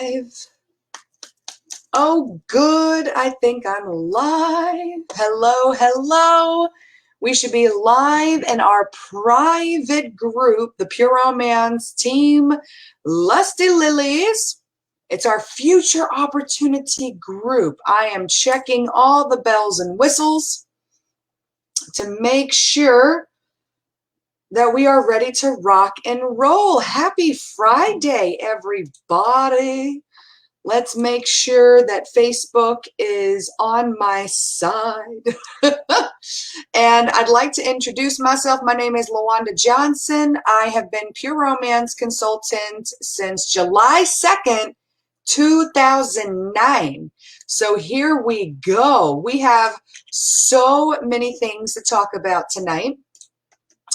live. Oh, good. I think I'm live. Hello, hello. We should be live in our private group, the Pure Romance Team Lusty Lilies. It's our future opportunity group. I am checking all the bells and whistles to make sure that we are ready to rock and roll. Happy Friday, everybody. Let's make sure that Facebook is on my side. And I'd like to introduce myself. My name is LaWanda Johnson. I have been Pure Romance Consultant since July 2nd, 2009. So here we go. We have so many things to talk about tonight.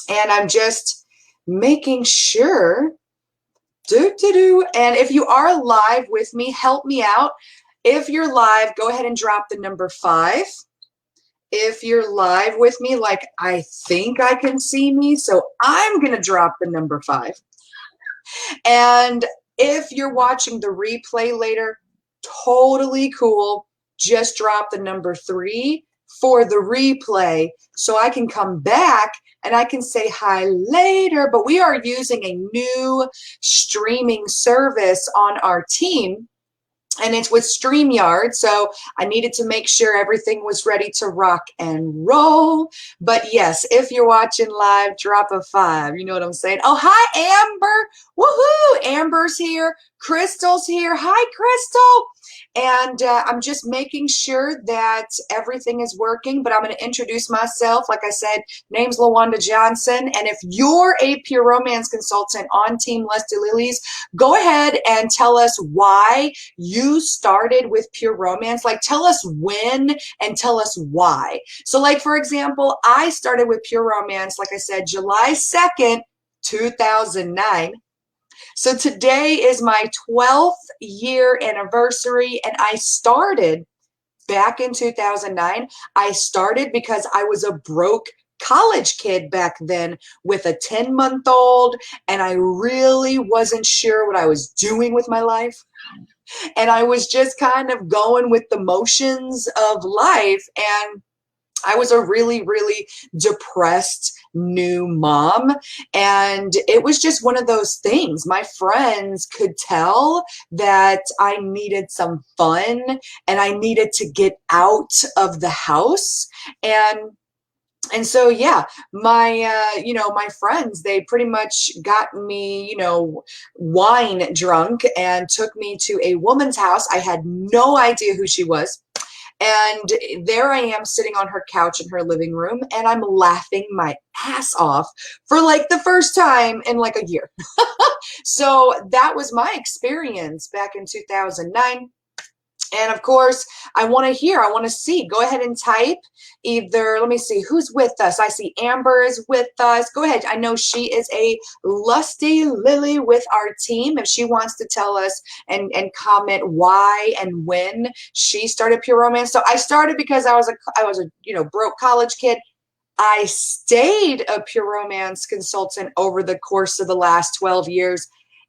And I'm just making sure. And if you are live with me, help me out. If you're live, go ahead and drop the number 5. If you're live with me, like I think I can see me, so I'm going to drop the number 5. And if you're watching the replay later, totally cool. Just drop the number 3 for the replay so I can come back and I can say hi later. But we are using a new streaming service on our team, and it's with StreamYard, so I needed to make sure everything was ready to rock and roll. But yes, if you're watching live, drop a 5. You know what I'm saying? Oh, hi, Amber. Woohoo! Amber's here. Crystal's here. Hi, Crystal. And I'm just making sure that everything is working, but I'm going to introduce myself. Like I said, name's LaWanda Johnson, and if you're a Pure Romance Consultant on Team Lusty Lilies, go ahead and tell us why you started with Pure Romance. Like, tell us when and tell us why. So, like, for example, I started with Pure Romance, like I said, July 2nd, 2009. So today is my 12th year anniversary, and I started back in 2009. I started because I was a broke college kid back then with a 10-month-old, and I really wasn't sure what I was doing with my life. And I was just kind of going with the motions of life, and I was a really, really depressed new mom, and it was just one of those things. My friends could tell that I needed some fun and I needed to get out of the house. And so, yeah, my friends, they pretty much got me, wine drunk and took me to a woman's house. I had no idea who she was. And there I am sitting on her couch in her living room, and I'm laughing my ass off for like the first time in like a year. So that was my experience back in 2009. And of course, I want to see. Go ahead and type either, let me see, who's with us? I see Amber is with us. Go ahead. I know she is a Lusty Lily with our team. If she wants to tell us and comment why and when she started Pure Romance. So I started because I was a broke college kid. I stayed a Pure Romance consultant over the course of the last 12 years.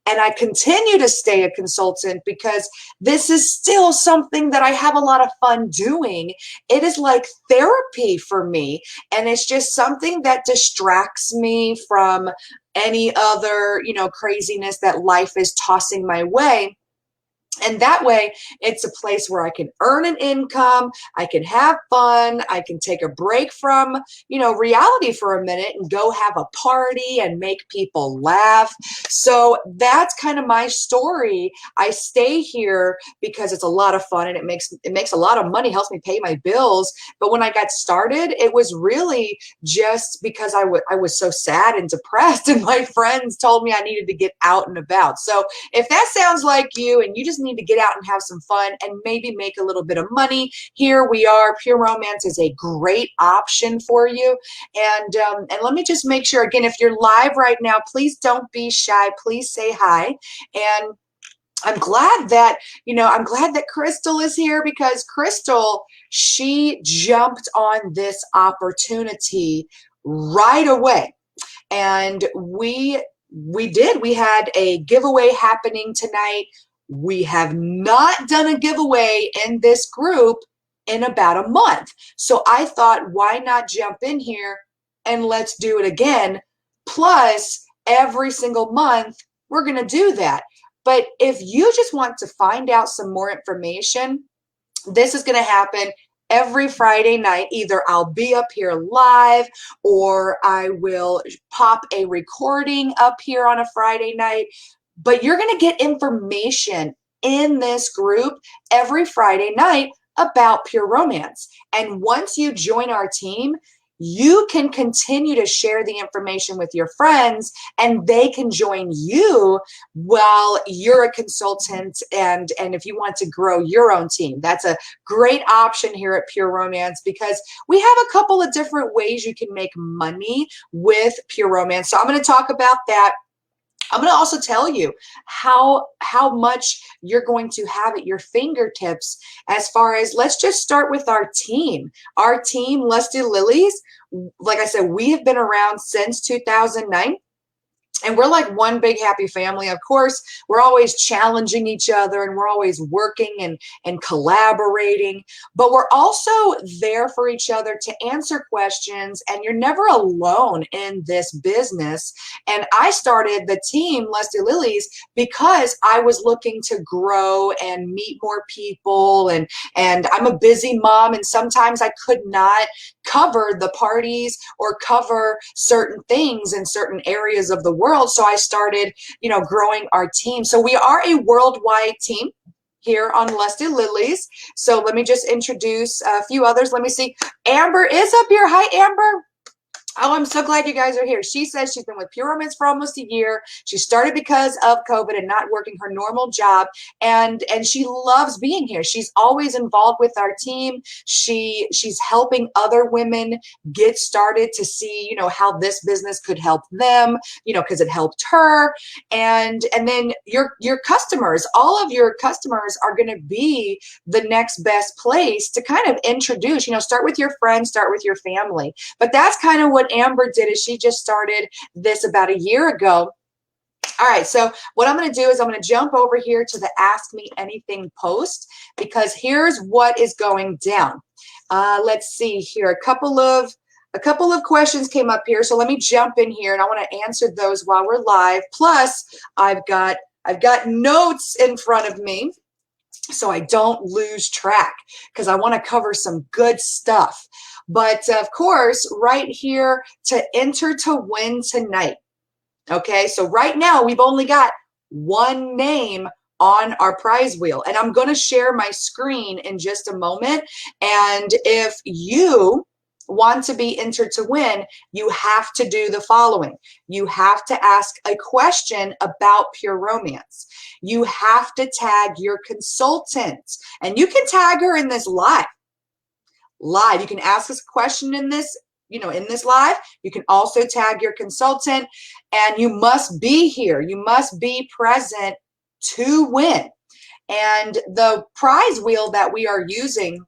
And I continue to stay a consultant because this is still something that I have a lot of fun doing. It is like therapy for me. And it's just something that distracts me from any other, craziness that life is tossing my way. And that way, it's a place where I can earn an income, I can have fun, I can take a break from, reality for a minute and go have a party and make people laugh. So that's kind of my story. I stay here because it's a lot of fun and it makes a lot of money, helps me pay my bills. But when I got started, it was really just because I was so sad and depressed, and my friends told me I needed to get out and about. So if that sounds like you and you just need to get out and have some fun and maybe make a little bit of money, here we are. Pure Romance is a great option for you. And let me just make sure, again, if you're live right now, please don't be shy. Please say hi. And I'm glad that, Crystal is here, because Crystal, she jumped on this opportunity right away. And we had a giveaway happening tonight. we have not done a giveaway in this group in about a month. So I thought, why not jump in here and let's do it again. Plus, every single month, we're going to do that. But if you just want to find out some more information, this is going to happen every Friday night. Either I'll be up here live or I will pop a recording up here on a Friday night. But you're going to get information in this group every Friday night about pure romance. And once you join our team, you can continue to share the information with your friends and they can join you while you're a consultant, and if you want to grow your own team. That's a great option here at Pure Romance because we have a couple of different ways you can make money with Pure Romance. So I'm going to talk about that. I'm going to also tell you how much you're going to have at your fingertips as far as, let's just start with our team. Our team, Lusty Lilies, like I said, we have been around since 2009. And we're like one big happy family. Of course, we're always challenging each other and we're always working and collaborating, but we're also there for each other to answer questions, and you're never alone in this business. And I started the team, Lusty Lilies, because I was looking to grow and meet more people, and I'm a busy mom, and sometimes I could not cover the parties or cover certain things in certain areas of the world. So I started, growing our team. So we are a worldwide team here on Lusty Lilies. So let me just introduce a few others. Let me see. Amber is up here. Hi, Amber. Oh, I'm so glad you guys are here. She says she's been with Pure Romance for almost a year. She started because of COVID and not working her normal job, and she loves being here. She's always involved with our team. She's helping other women get started to see, how this business could help them, because it helped her. And then your customers, all of your customers are going to be the next best place to kind of introduce, start with your friends, start with your family. But that's kind of what Amber did, is she just started this about a year ago. All right, so what I'm going to do is I'm going to jump over here to the Ask Me Anything post, because here's what is going down. Let's see here. A couple of questions came up here, so let me jump in here and I want to answer those while we're live. Plus, I've got notes in front of me so I don't lose track, because I want to cover some good stuff. But of course, right here to enter to win tonight. Okay, so right now we've only got one name on our prize wheel, and I'm going to share my screen in just a moment. And if you want to be entered to win, you have to do the following. You have to ask a question about Pure Romance. You have to tag your consultant, and you can tag her in this live. You can ask us a question in this, in this live. You can also tag your consultant, and you must be here. You must be present to win. And the prize wheel that we are using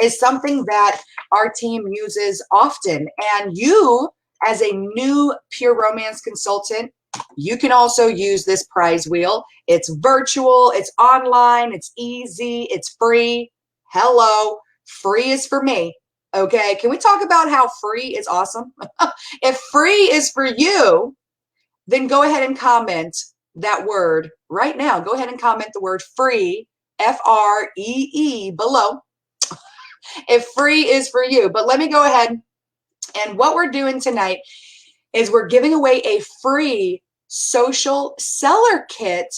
is something that our team uses often. And you, as a new Pure Romance consultant, you can also use this prize wheel. It's virtual, it's online, it's easy, it's free. Hello. Free is for me. Okay, can we talk about how free is awesome? If free is for you, then go ahead and comment that word right now. Go ahead and comment the word free, F-R-E-E, below. If free is for you. But let me go ahead, and what we're doing tonight is we're giving away a free social seller kit,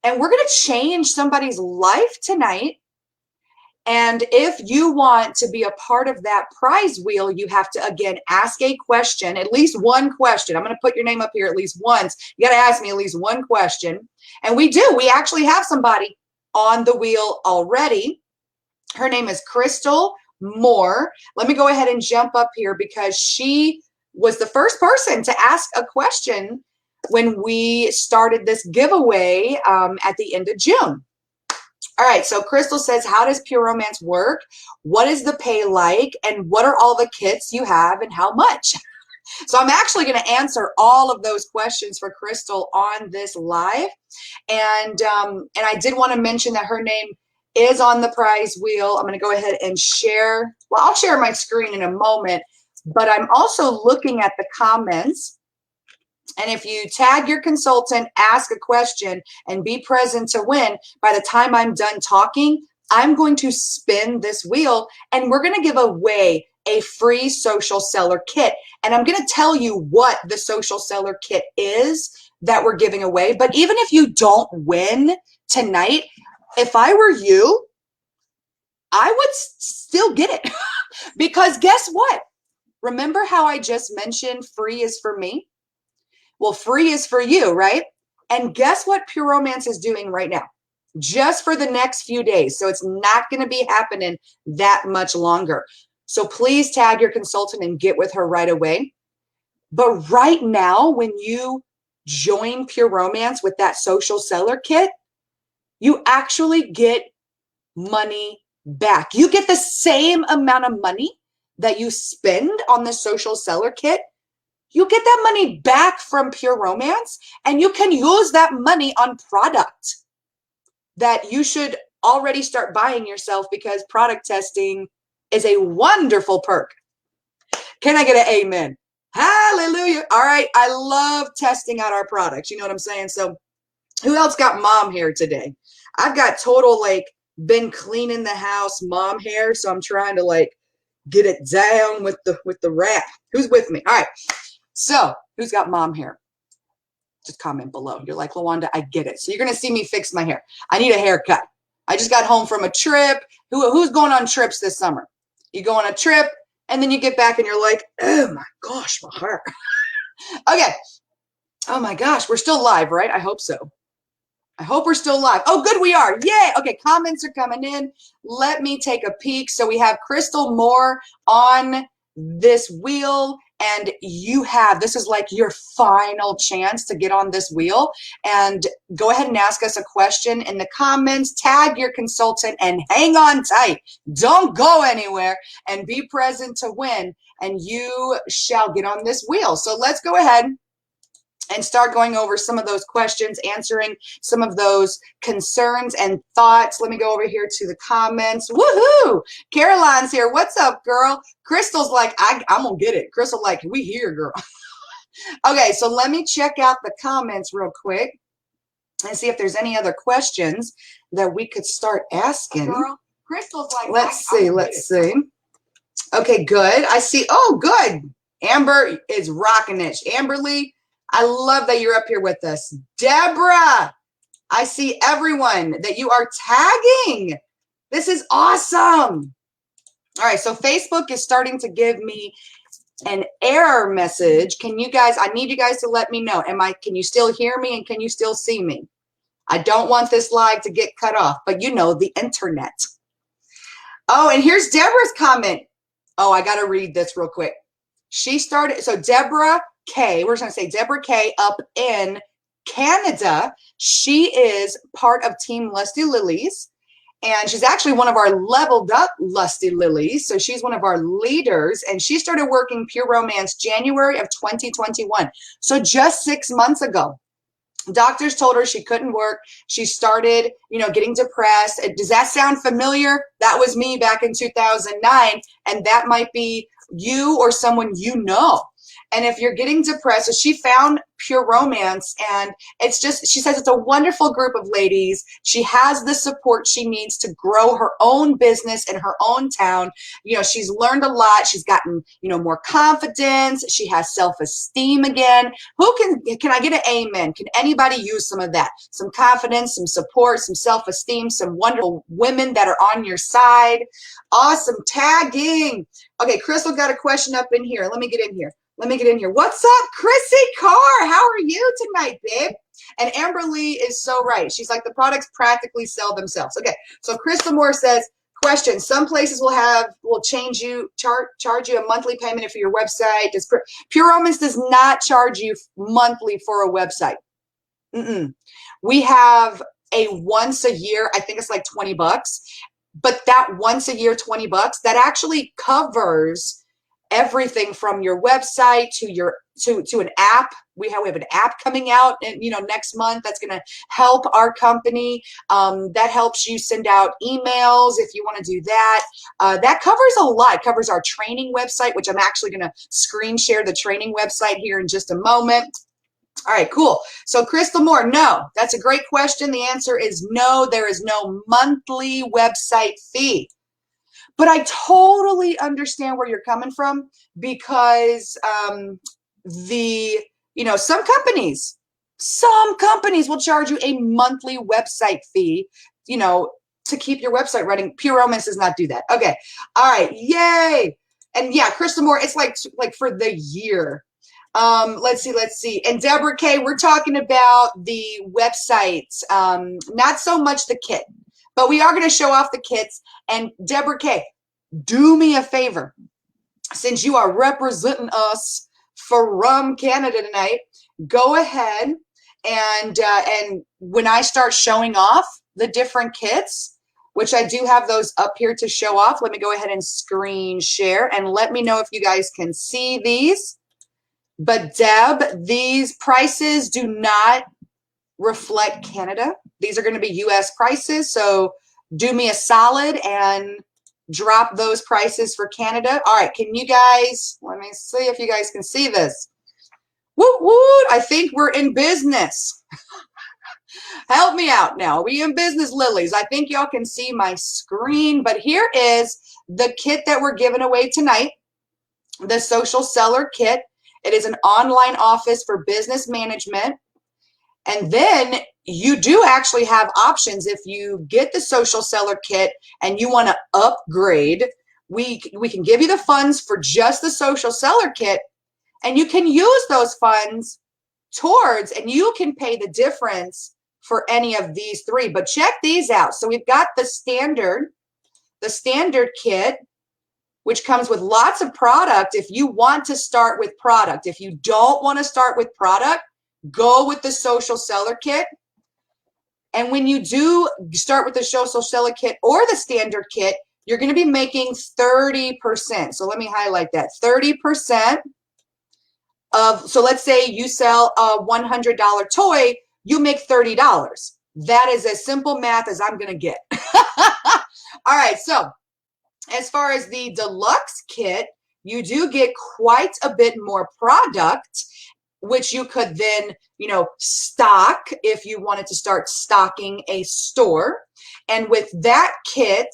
and we're going to change somebody's life tonight. And if you want to be a part of that prize wheel, you have to, again, ask a question, at least one question. I'm going to put your name up here at least once. You got to ask me at least one question. And we do. We actually have somebody on the wheel already. Her name is Crystal Moore. Let me go ahead and jump up here, because she was the first person to ask a question when we started this giveaway at the end of June. All right, so Crystal says, how does Pure Romance work? What is the pay like? And what are all the kits you have and how much? So I'm actually going to answer all of those questions for Crystal on this live. And I did want to mention that her name is on the prize wheel. I'm going to go ahead and share. Well, I'll share my screen in a moment, but I'm also looking at the comments. And if you tag your consultant, ask a question, and be present to win, by the time I'm done talking, I'm going to spin this wheel and we're going to give away a free social seller kit. And I'm going to tell you what the social seller kit is that we're giving away. But even if you don't win tonight, if I were you, I would still get it. Because guess what? Remember how I just mentioned free is for me? Well, free is for you, right? And guess what Pure Romance is doing right now? Just for the next few days. So it's not going to be happening that much longer. So please tag your consultant and get with her right away. But right now, when you join Pure Romance with that social seller kit, you actually get money back. You get the same amount of money that you spend on the social seller kit. You get that money back from Pure Romance, and you can use that money on product that you should already start buying yourself, because product testing is a wonderful perk. Can I get an amen? Hallelujah. All right. I love testing out our products. You know what I'm saying? So who else got mom hair today? I've got total, like, been cleaning the house mom hair. So I'm trying to, like, get it down with the wrap. Who's with me? All right. So who's got mom hair? Just comment below. You're like, LaWanda, I get it. So you're going to see me fix my hair. I need a haircut. I just got home from a trip. Who's going on trips this summer? You go on a trip and then you get back and you're like, oh my gosh, my hair. Okay. Oh my gosh. We're still live, right? I hope so. I hope we're still live. Oh, good, we are. Yay. Okay, comments are coming in. Let me take a peek. So we have Crystal Moore on this wheel, and this is like your final chance to get on this wheel. And go ahead and ask us a question in the comments, tag your consultant, and hang on tight. Don't go anywhere, and be present to win, and you shall get on this wheel. So let's go ahead and start going over some of those questions, answering some of those concerns and thoughts. Let me go over here to the comments. Woohoo! Caroline's here. What's up, girl? Crystal's like, I'm going to get it. Crystal like, we here, girl. Okay, so let me check out the comments real quick and see if there's any other questions that we could start asking. Girl, Crystal's like, let's see. Okay, good. I see. Oh, good. Amber is rocking it. Amberly, I love that you're up here with us. Deborah, I see everyone that you are tagging. This is awesome. All right, so Facebook is starting to give me an error message. I need you guys to let me know. Can you still hear me and can you still see me? I don't want this live to get cut off, but you know, the internet. Oh, and here's Deborah's comment. Oh, I got to read this real quick. So Deborah K, we're going to say Deborah K up in Canada. She is part of Team Lusty Lilies, and she's actually one of our leveled up Lusty Lilies. So she's one of our leaders, and she started working Pure Romance January of 2021. So just 6 months ago. Doctors told her she couldn't work. She started, getting depressed. Does that sound familiar? That was me back in 2009, and that might be you or someone you know. And if you're getting depressed, so she found Pure Romance, and she says it's a wonderful group of ladies. She has the support she needs to grow her own business in her own town. She's learned a lot. She's gotten, more confidence. She has self-esteem again. Can I get an amen? Can anybody use some of that? Some confidence, some support, some self-esteem, some wonderful women that are on your side. Awesome tagging. Okay, Crystal got a question up in here. Let me get in here. What's up, Chrissy Carr? How are you tonight, babe? And Amberly is so right. She's like, the products practically sell themselves. Okay, so Crystal Moore says, question, some places will charge you a monthly payment for your website. Pure Romance does not charge you monthly for a website. We have a once a year, I think it's like $20, but that once a year $20, that actually covers everything from your website to your to an app. We have an app coming out, and next month that's going to help our company. That helps you send out emails if you want to do that. That covers a lot. It covers our training website, which I'm actually going to screen share the training website here in just a moment. All right, cool. So Crystal Moore, no, that's a great question. The answer is no, there is no monthly website fee. But I totally understand where you're coming from, because some companies will charge you a monthly website fee, to keep your website running. Pure Romance does not do that. Okay. All right. Yay. And yeah, Crystal Moore, it's like for the year. Let's see. And Deborah K, we're talking about the websites, not so much the kit, but we are going to show off the kits. And Deborah K, do me a favor, since you are representing us from Canada tonight, go ahead and when I start showing off the different kits, which I do have those up here to show off, let me go ahead and screen share and let me know if you guys can see these. But Deb, these prices do not reflect Canada. These are going to be US prices. So do me a solid and drop those prices for Canada. All right. Can you guys, let me see if you guys can see this. Woot woot. I think we're in business. Help me out now. Are we in business, Lilies? I think y'all can see my screen, but here is the kit that we're giving away tonight. The Social Seller Kit. It is an online office for business management. And then you do actually have options. If you get the Social Seller Kit and you want to upgrade, we can give you the funds for just the Social Seller Kit, and you can use those funds towards, and you can pay the difference for any of these three. But check these out. So we've got the standard kit, which comes with lots of product. If you want to start with product, if you don't want to start with product, go with the Social Seller Kit. And when you do start with the Social Seller Kit or the standard kit, you're going to be making 30%. So let me highlight that. 30% of, so let's say you sell a $100 toy, you make $30. That is as simple math as I'm going to get. All right, so as far as the deluxe kit, you do get quite a bit more product, which you could then, stock if you wanted to start stocking a store. And with that kit,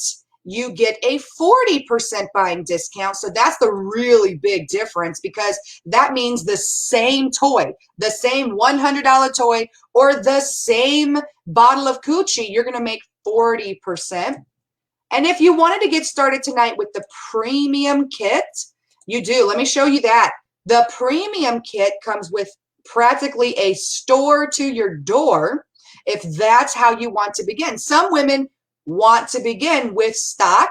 you get a 40% buying discount. So that's the really big difference, because that means the same toy, the same $100 toy, or the same bottle of coochie, you're going to make 40%. And if you wanted to get started tonight with the premium kit, you do. Let me show you that. The premium kit comes with practically a store to your door, if that's how you want to begin. Some women want to begin with stock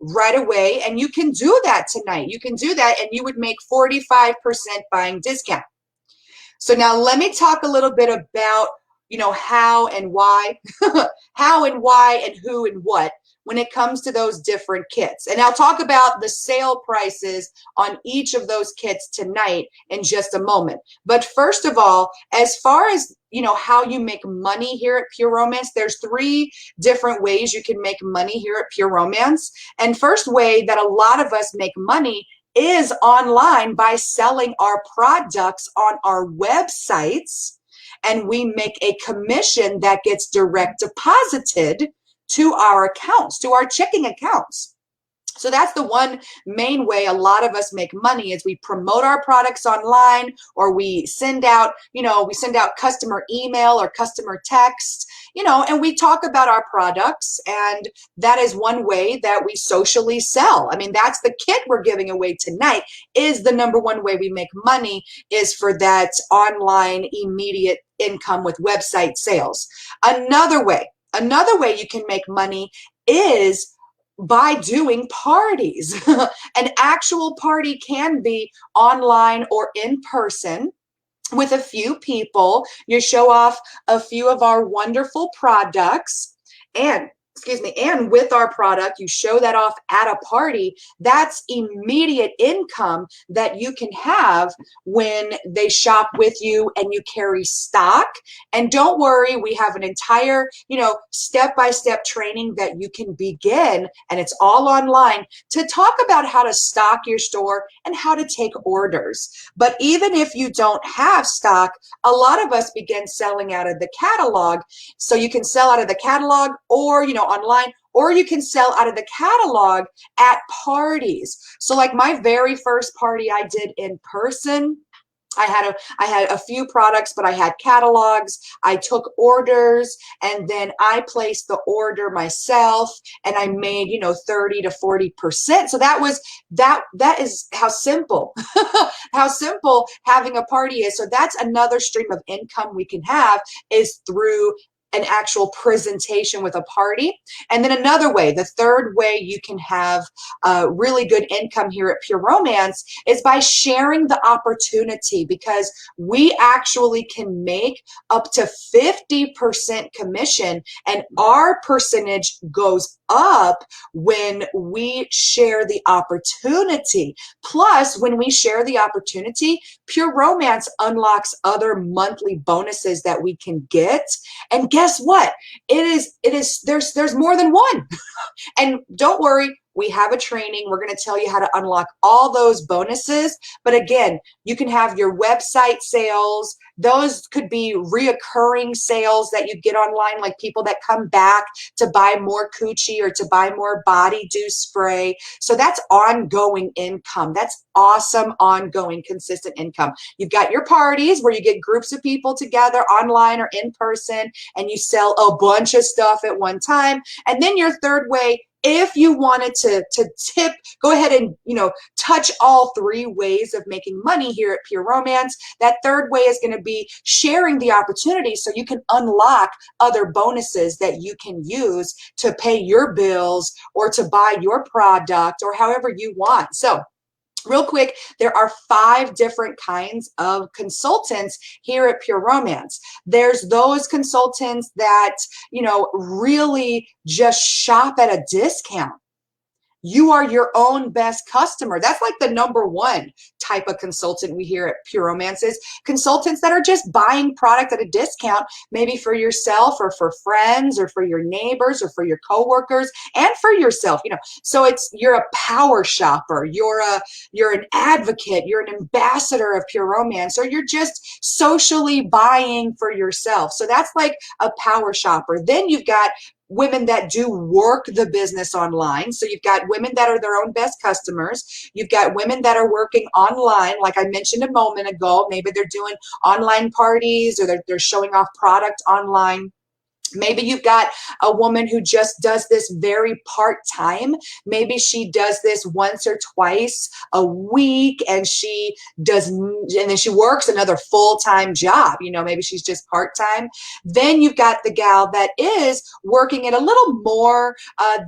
right away, and you can do that tonight. You can do that, and you would make 45% buying discount. So now let me talk a little bit about, how and why, how and why and who and what when it comes to those different kits. And I'll talk about the sale prices on each of those kits tonight in just a moment. But first of all, as far as, how you make money here at Pure Romance, there's 3 different ways you can make money here at Pure Romance. And first way that a lot of us make money is online by selling our products on our websites. And we make a commission that gets direct deposited to our accounts, to our checking accounts. So that's the one main way a lot of us make money, is we promote our products online, or we send out, customer email or customer text, and we talk about our products. And that is one way that we socially sell. I mean, that's the kit we're giving away tonight, is the #1 way we make money, is for that online immediate income with website sales. Another way you can make money is by doing parties. An actual party can be online or in person with a few people. You show off a few of our wonderful products, and excuse me, and with our product, you show that off at a party, that's immediate income that you can have when they shop with you and you carry stock. And don't worry, we have an entire, step-by-step training that you can begin, and it's all online, to talk about how to stock your store and how to take orders. But even if you don't have stock, a lot of us begin selling out of the catalog. So you can sell out of the catalog, or online, or you can sell out of the catalog at parties. So like my very first party I did in person, I had a few products, but I had catalogs. I took orders, and then I placed the order myself, and I made 30 to 40%. So that is how simple how simple having a party is. So that's another stream of income we can have, is through an actual presentation with a party. And then another way, the third way you can have really good income here at Pure Romance, is by sharing the opportunity, because we actually can make up to 50% commission, and our percentage goes up when we share the opportunity. Plus, when we share the opportunity, Pure Romance unlocks other monthly bonuses that we can get. And guess what? There's more than one. And don't worry, we have a training. We're going to tell you how to unlock all those bonuses. But again, you can have your website sales. Those could be reoccurring sales that you get online, like people that come back to buy more coochie or to buy more body dew spray. So that's ongoing income. That's awesome, ongoing, consistent income. You've got your parties where you get groups of people together online or in person, and you sell a bunch of stuff at one time. And then your third way, if you wanted to tip, go ahead and touch all three ways of making money here at Pure Romance. That third way is going to be sharing the opportunity, so you can unlock other bonuses that you can use to pay your bills or to buy your product or however you want. So real quick, there are 5 different kinds of consultants here at Pure Romance. There's those consultants that, really just shop at a discount. You are your own best customer. That's like the #1 type of consultant we hear at Pure Romance, is consultants that are just buying product at a discount, maybe for yourself or for friends or for your neighbors or for your coworkers and for yourself. So you're a power shopper, you're an advocate, you're an ambassador of Pure Romance, or you're just socially buying for yourself. So that's like a power shopper. Then you've got women that do work the business online. So you've got women that are their own best customers. You've got women that are working online, like I mentioned a moment ago. Maybe they're doing online parties, or they're showing off product online. Maybe you've got a woman who just does this very part-time. Maybe she does this once or twice a week, and then she works another full-time job. Maybe she's just part-time. Then you've got the gal that is working it a little more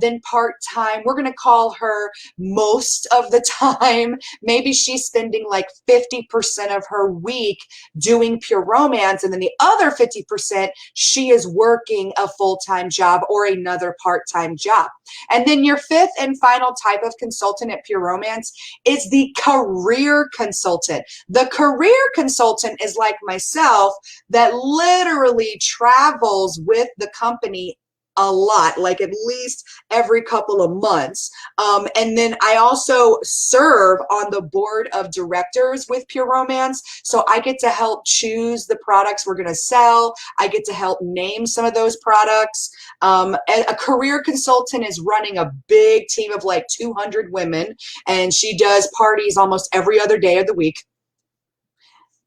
than part-time. We're going to call her most of the time. Maybe she's spending like 50% of her week doing Pure Romance, and then the other 50% she is working a full-time job or another part-time job. And then your 5th and final type of consultant at Pure Romance is the career consultant. The career consultant is like myself, that literally travels with the company a lot, like at least every couple of months. And then I also serve on the board of directors with Pure Romance. So I get to help choose the products we're going to sell. I get to help name some of those products. A career consultant is running a big team of like 200 women, and she does parties almost every other day of the week.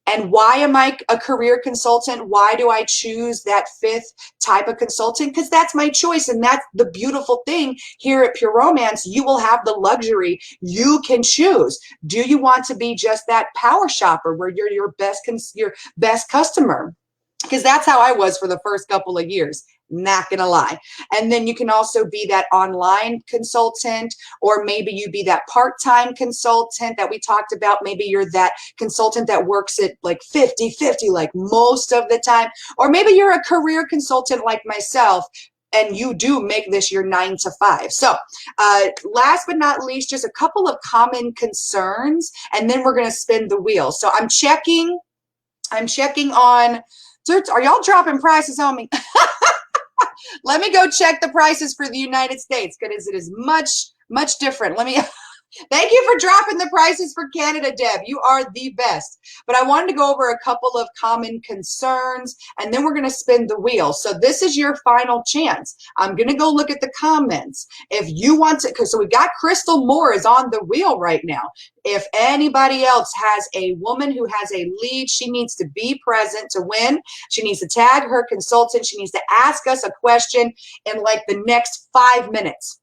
And why am I a career consultant? Why do I choose that 5th type of consultant? Because that's my choice. And that's the beautiful thing here at Pure Romance. You will have the luxury. You can choose. Do you want to be just that power shopper where you're your best customer? Because that's how I was for the first couple of years. Not gonna lie. And then you can also be that online consultant, or maybe you be that part-time consultant that we talked about. Maybe you're that consultant that works at like 50-50, like most of the time. Or maybe you're a career consultant like myself, and you do make this your 9 to 5. So last but not least, just a couple of common concerns, and then we're going to spin the wheel. So I'm checking on, are y'all dropping prices on me? Let me go check the prices for the United States, because it is much different. Let me Thank you for dropping the prices for Canada, Deb. You are the best. But I wanted to go over a couple of common concerns, and then we're going to spin the wheel. So this is your final chance. I'm going to go look at the comments. If you want to, so we've got Crystal Moore is on the wheel right now. If anybody else has a woman who has a lead, she needs to be present to win. She needs to tag her consultant. She needs to ask us a question in like the next 5 minutes.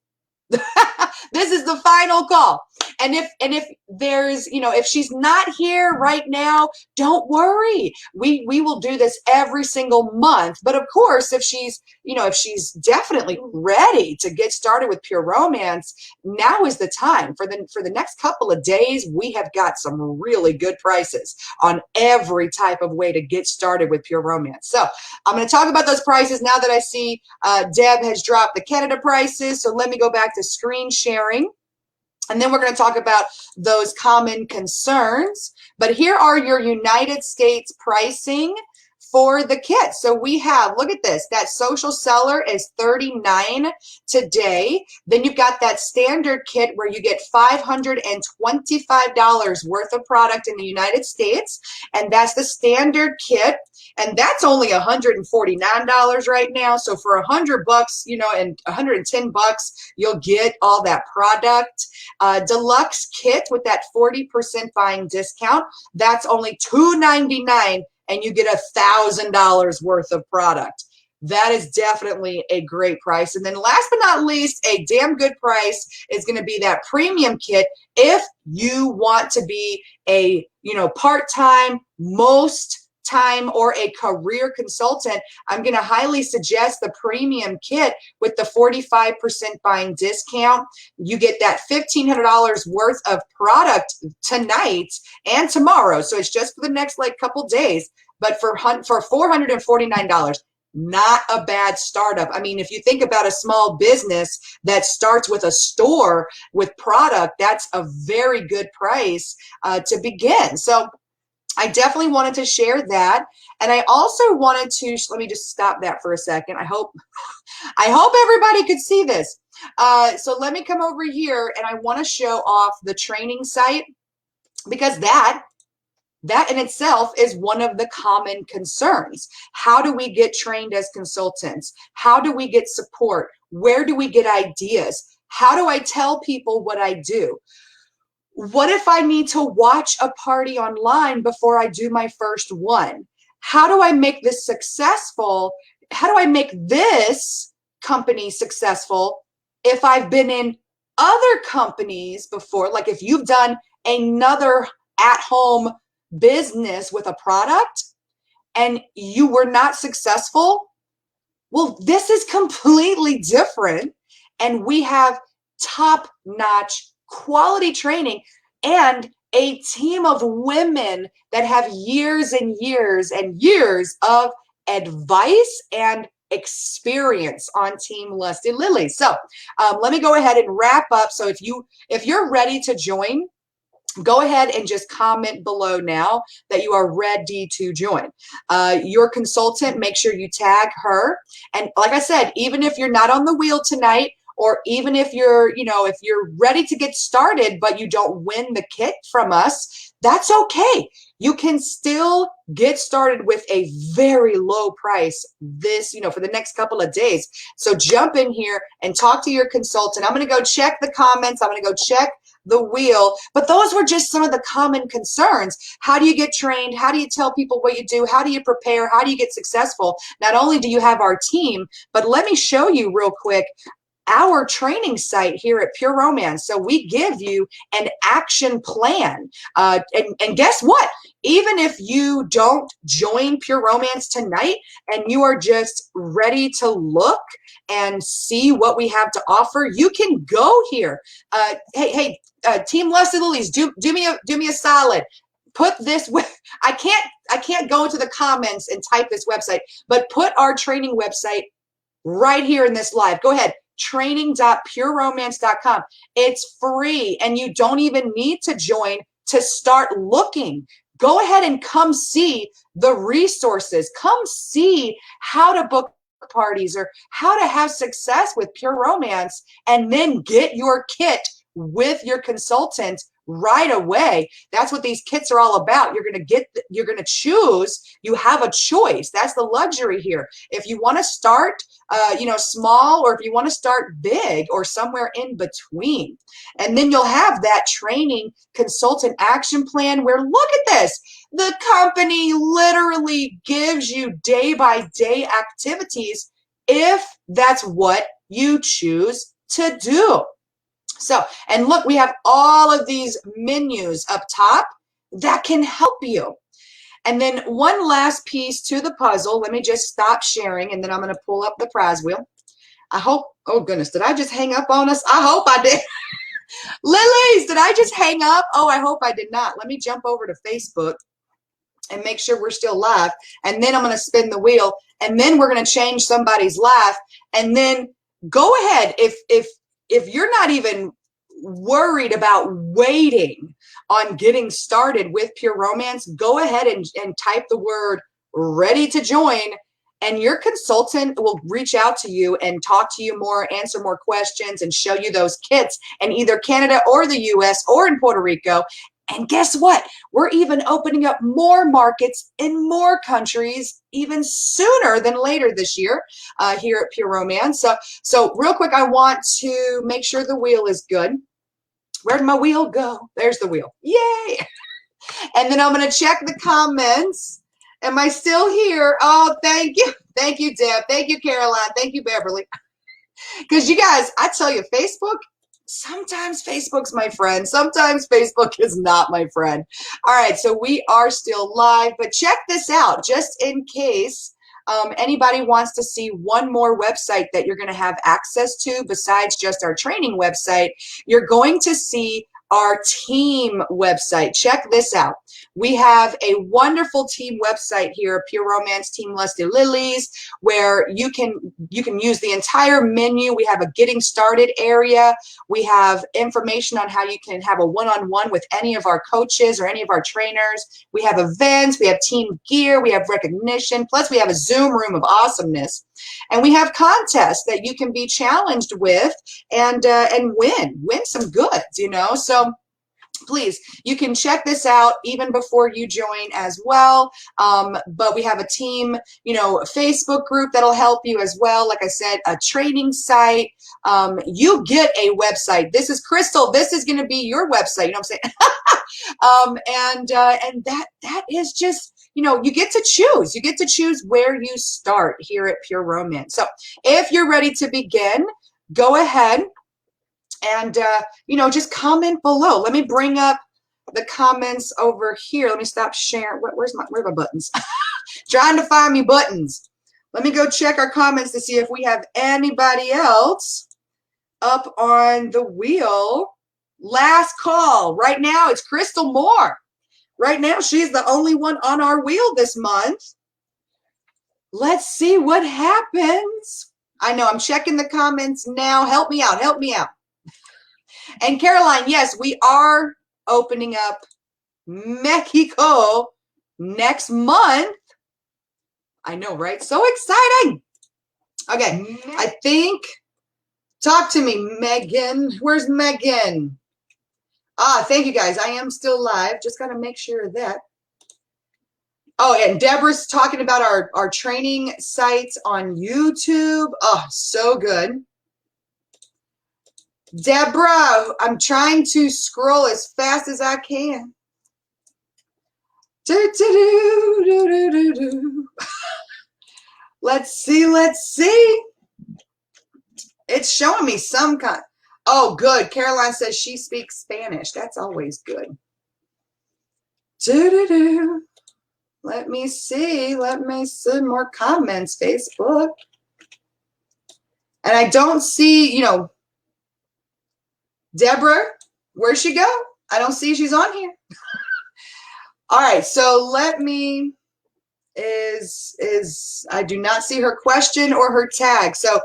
This is the final call. And if there's, if she's not here right now, don't worry. We will do this every single month. But of course, if she's definitely ready to get started with Pure Romance, now is the time. For the next couple of days, we have got some really good prices on every type of way to get started with Pure Romance. So I'm going to talk about those prices now that I see Deb has dropped the Canada prices. So let me go back to screen sharing. And then we're going to talk about those common concerns. But here are your United States pricing for the kit. So we have, look at this, that social seller is $39 today. Then you've got that standard kit where you get $525 worth of product in the United States. And that's the standard kit. And that's only $149 right now. So for $100, and $110, you'll get all that product. Deluxe kit with that 40% buying discount, that's only $299, and you get $1,000 worth of product. That is definitely a great price. And then last but not least, a damn good price is going to be that premium kit. If you want to be a, part-time, most time, or a career consultant, I'm going to highly suggest the premium kit with the 45% buying discount. You get that $1,500 worth of product tonight and tomorrow. So it's just for the next couple days, but for $449, not a bad startup. I mean, if you think about a small business that starts with a store with product, that's a very good price to begin. So I definitely wanted to share that. And I also wanted to, let me just stop that for a second. I hope everybody could see this. So let me come over here, and I want to show off the training site, because that in itself is one of the common concerns. How do we get trained as consultants? How do we get support? Where do we get ideas? How do I tell people what I do? What if I need to watch a party online before I do my first one? How do I make this successful? How do I make this company successful if I've been in other companies before? Like if you've done another at-home business with a product and you were not successful, well, this is completely different. And we have top-notch quality training and a team of women that have years and years and years of advice and experience on Team Lusty Lilies. So let me go ahead and wrap up. So if you're ready to join, go ahead and just comment below now that you are ready to join. Your consultant, make sure you tag her. And like I said, even if you're not on the wheel tonight, or even if you're, if you're ready to get started, but you don't win the kit from us, that's okay. You can still get started with a very low price for the next couple of days. So jump in here and talk to your consultant. I'm going to go check the comments. I'm going to go check the wheel. But those were just some of the common concerns. How do you get trained? How do you tell people what you do? How do you prepare? How do you get successful? Not only do you have our team, but let me show you real quick our training site here at Pure Romance. So we give you an action plan. And guess what? Even if you don't join Pure Romance tonight and you are just ready to look and see what we have to offer, you can go here. Hey, Team Lusty Lilies, do me a solid. Put this with, I can't go into the comments and type this website, but put our training website right here in this live. Go ahead, training.pureromance.com. It's free, and you don't even need to join to start looking. Go ahead and come see the resources. Come see how to book parties or how to have success with Pure Romance, and then get your kit with your consultant right away. That's what these kits are all about. You're going to choose. You have a choice. That's the luxury here. If you want to start small, or if you want to start big, or somewhere in between. And then you'll have that training consultant action plan where, look at this, the company literally gives you day by day activities if that's what you choose to do. So, and look, we have all of these menus up top that can help you. And then one last piece to the puzzle. Let me just stop sharing, and then I'm going to pull up the prize wheel. I hope, oh goodness, did I just hang up on us? I hope I did. Lilies, did I just hang up? Oh, I hope I did not. Let me jump over to Facebook and make sure we're still live. And then I'm going to spin the wheel, and then we're going to change somebody's life. And then go ahead, if you're not even worried about waiting on getting started with Pure Romance, go ahead and type the word ready to join, and your consultant will reach out to you and talk to you more, answer more questions, and show you those kits in either Canada or the US or in Puerto Rico. And guess what? We're even opening up more markets in more countries even sooner than later this year here at Pure Romance. So real quick, I want to make sure the wheel is good. Where'd my wheel go? There's the wheel. Yay! And then I'm going to check the comments. Am I still here? Oh, thank you. Thank you, Deb. Thank you, Caroline. Thank you, Beverly. Because you guys, I tell you, Facebook, sometimes Facebook's my friend. Sometimes Facebook is not my friend. All right, so we are still live, but check this out, just in case anybody wants to see one more website that you're going to have access to besides just our training website. You're going to see our team website. Check this out. We have a wonderful team website here, Pure Romance Team Lusty Lilies, where you can use the entire menu. We have a getting started area. We have information on how you can have a one-on-one with any of our coaches or any of our trainers. We have events, we have team gear, we have recognition, plus we have a Zoom room of awesomeness. And we have contests that you can be challenged with and win some goods, you know. So please, you can check this out even before you join as well. But we have a team, Facebook group that'll help you as well. Like I said, a training site. You get a website. This is Crystal. This is going to be your website. You know what I'm saying? And that is just, you get to choose. You get to choose where you start here at Pure Romance. So if you're ready to begin, go ahead. And, just comment below. Let me bring up the comments over here. Let me stop sharing. Where are my buttons? Trying to find me buttons. Let me go check our comments to see if we have anybody else up on the wheel. Last call. Right now, it's Crystal Moore. Right now, she's the only one on our wheel this month. Let's see what happens. I know, I'm checking the comments now. Help me out. Help me out. And Caroline, yes, we are opening up Mexico next month. I know, right? So exciting. Okay, I think, talk to me, Megan. Where's Megan? Thank you guys. I am still live. Just got to make sure of that. Oh, and Deborah's talking about our training sites on YouTube. Oh, so good. Deborah, I'm trying to scroll as fast as I can. Let's see. It's showing me some kind. Oh, good. Caroline says she speaks Spanish. That's always good. Let me see more comments, Facebook. And I don't see, Deborah, where'd she go? I don't see she's on here. All right, so let me I do not see her question or her tag. So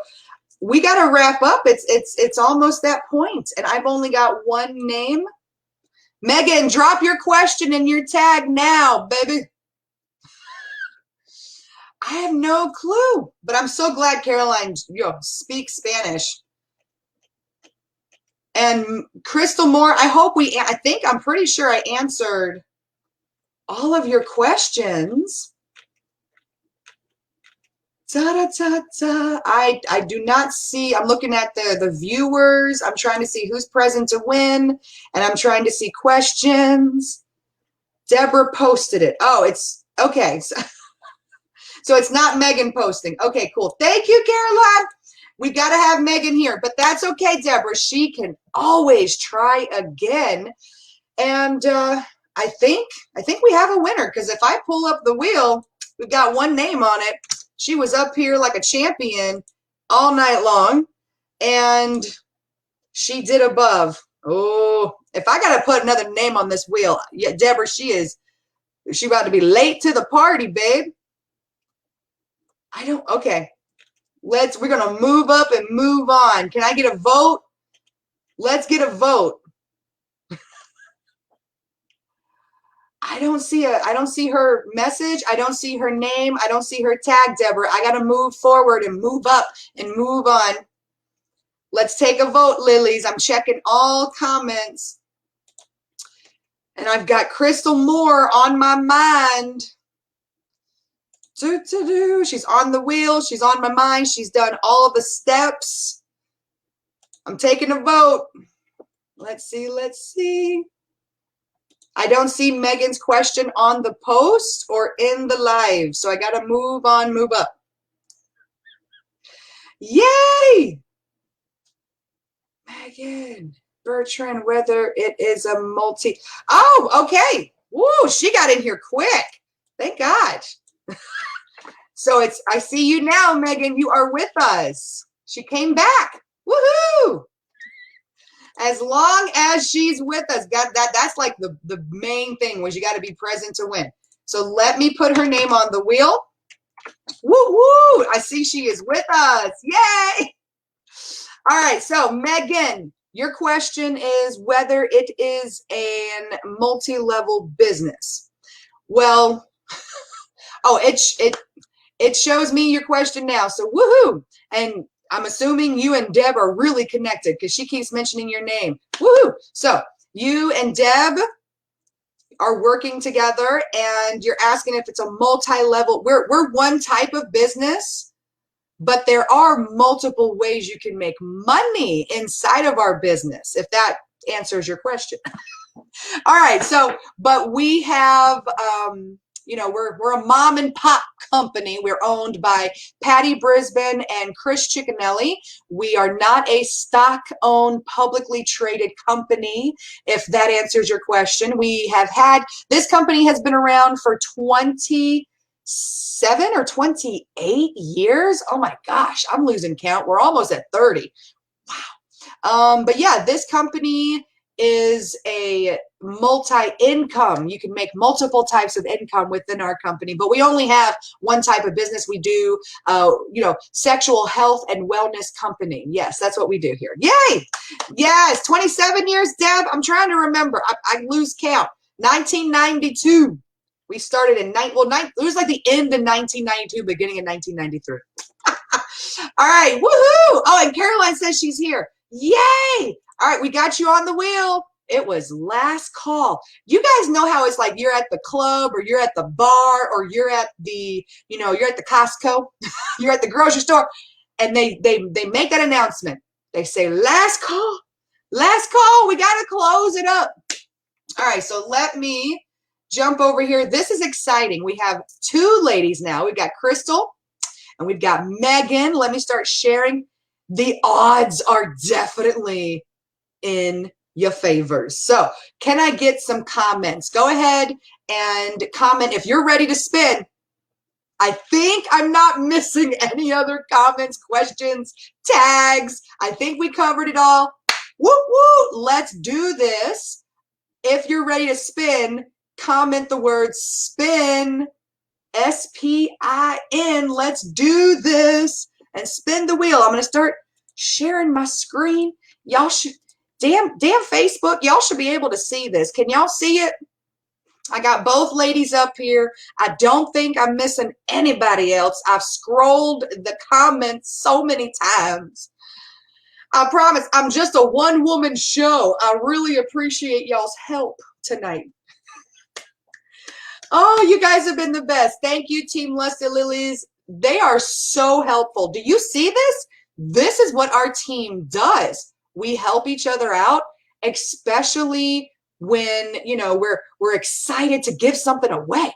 we got to wrap up. It's almost that point, and I've only got one name. Megan, drop your question and your tag now, baby. I have no clue, but I'm so glad Caroline, speaks Spanish. And Crystal Moore, I'm pretty sure I answered all of your questions. I do not see, I'm looking at the viewers. I'm trying to see who's present to win, and I'm trying to see questions. Deborah posted it. Oh, it's okay. So it's not Megan posting. Okay, cool. Thank you, Caroline. We got to have Megan here, but that's okay, Deborah. She can always try again. And I think we have a winner, because if I pull up the wheel, we've got one name on it. She was up here like a champion all night long, and she did above. Oh, if I got to put another name on this wheel, yeah, Deborah, she about to be late to the party, babe. Okay. We're going to move up and move on. Can I get a vote? Let's get a vote. I don't see her message. I don't see her name. I don't see her tag, Deborah. I got to move forward and move up and move on. Let's take a vote, Lilies. I'm checking all comments. And I've got Crystal Moore on my mind. She's on the wheel. She's on my mind. She's done all of the steps. I'm taking a vote. Let's see. I don't see Megan's question on the post or in the live, so I got to move on, move up. Yay! Megan, Bertrand, whether it is a multi. Oh, okay. Woo, she got in here quick. Thank God. So I see you now, Megan. You are with us. She came back. Woohoo! As long as she's with us, that's like the main thing, was you got to be present to win. So let me put her name on the wheel. Woo woo! I see she is with us. Yay! All right, so Megan, your question is whether it is a multi-level business. Well, oh, it shows me your question now. So woohoo! And I'm assuming you and Deb are really connected, because she keeps mentioning your name. Woohoo! So you and Deb are working together, and you're asking if it's a multi-level. We're one type of business, but there are multiple ways you can make money inside of our business, if that answers your question. All right, so, but we have, we're a mom and pop company. We're owned by Patty Brisbane and Chris Ciccinelli. We are not a stock-owned, publicly traded company, if that answers your question. This company has been around for 27 or 28 years. Oh my gosh, I'm losing count. We're almost at 30. Wow. But yeah, this company is a multi-income. You can make multiple types of income within our company, but we only have one type of business. We do, sexual health and wellness company. Yes, that's what we do here. Yay! Yes, 27 years, Deb. I'm trying to remember. I lose count. 1992. We started it was like the end of 1992, beginning of 1993. All right, woohoo! Oh, and Caroline says she's here. Yay! All right, we got you on the wheel. It was last call. You guys know how it's like you're at the club, or you're at the bar, or you're at the, you're at the Costco, you're at the grocery store, and they make that announcement. They say, last call, we got to close it up. All right, so let me jump over here. This is exciting. We have two ladies now. We've got Crystal and we've got Megan. Let me start sharing. The odds are definitely in your favor. So can I get some comments? Go ahead and comment if you're ready to spin. I think I'm not missing any other comments, questions, tags. I think we covered it all. Woo woo! Let's do this. If you're ready to spin, comment the word spin S-P-I-N. Let's do this and spin the wheel. I'm going to start sharing my screen. Y'all should, damn Facebook, y'all should be able to see this. Can y'all see it? I got both ladies up here. I don't think I'm missing anybody else. I've scrolled the comments so many times. I promise I'm just a one-woman show. I really appreciate y'all's help tonight. Oh, you guys have been the best. Thank you, Team Lusty Lilies. They are so helpful. Do you see this? This is what our team does. We help each other out, especially when, you know, we're excited to give something away.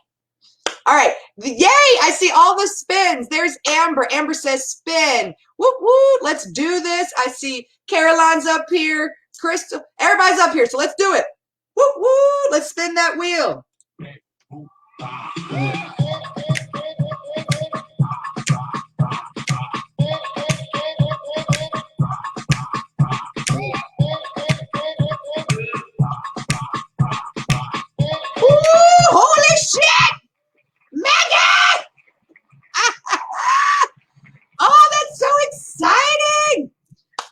All right. Yay. I see all the spins. There's Amber. Amber says spin. Woo woo. Let's do this. I see Caroline's up here. Crystal. Everybody's up here. So let's do it. Woo woo. Let's spin that wheel. Holy shit! Megan! Oh, that's so exciting!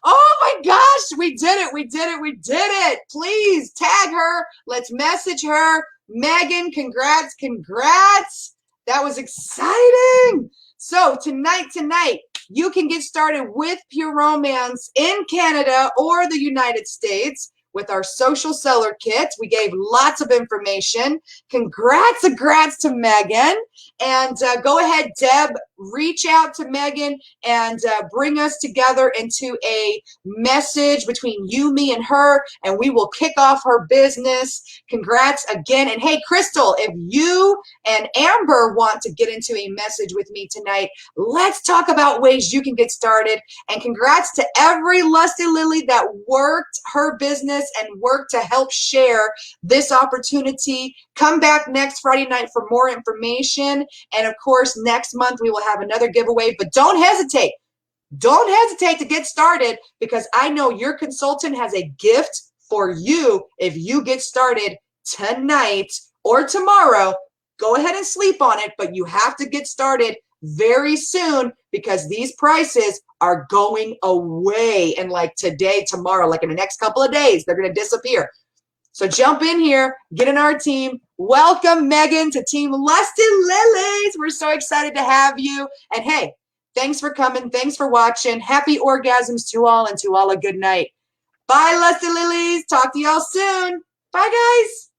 Oh my gosh, we did it, we did it, we did it. Please tag her. Let's message her. Megan, congrats, congrats. That was exciting. So tonight, you can get started with Pure Romance in Canada or the United States with our social seller kits. We gave lots of information. Congrats to Megan. And go ahead, Deb, reach out to Megan and bring us together into a message between you, me, and her, and we will kick off her business. Congrats again. And hey, Crystal, if you and Amber want to get into a message with me tonight, let's talk about ways you can get started. And congrats to every Lusty Lily that worked her business and worked to help share this opportunity. Come back next Friday night for more information. And of course, next month we will have another giveaway, but don't hesitate. Don't hesitate to get started, because I know your consultant has a gift for you if you get started tonight or tomorrow. Go ahead and sleep on it, but you have to get started very soon, because these prices are going away. And like today, tomorrow, like in the next couple of days, they're going to disappear. So jump in here, get in our team. Welcome, Megan, to Team Lusty Lilies. We're so excited to have you. And hey, thanks for coming. Thanks for watching. Happy orgasms to all, and to all a good night. Bye, Lusty Lilies. Talk to y'all soon. Bye, guys.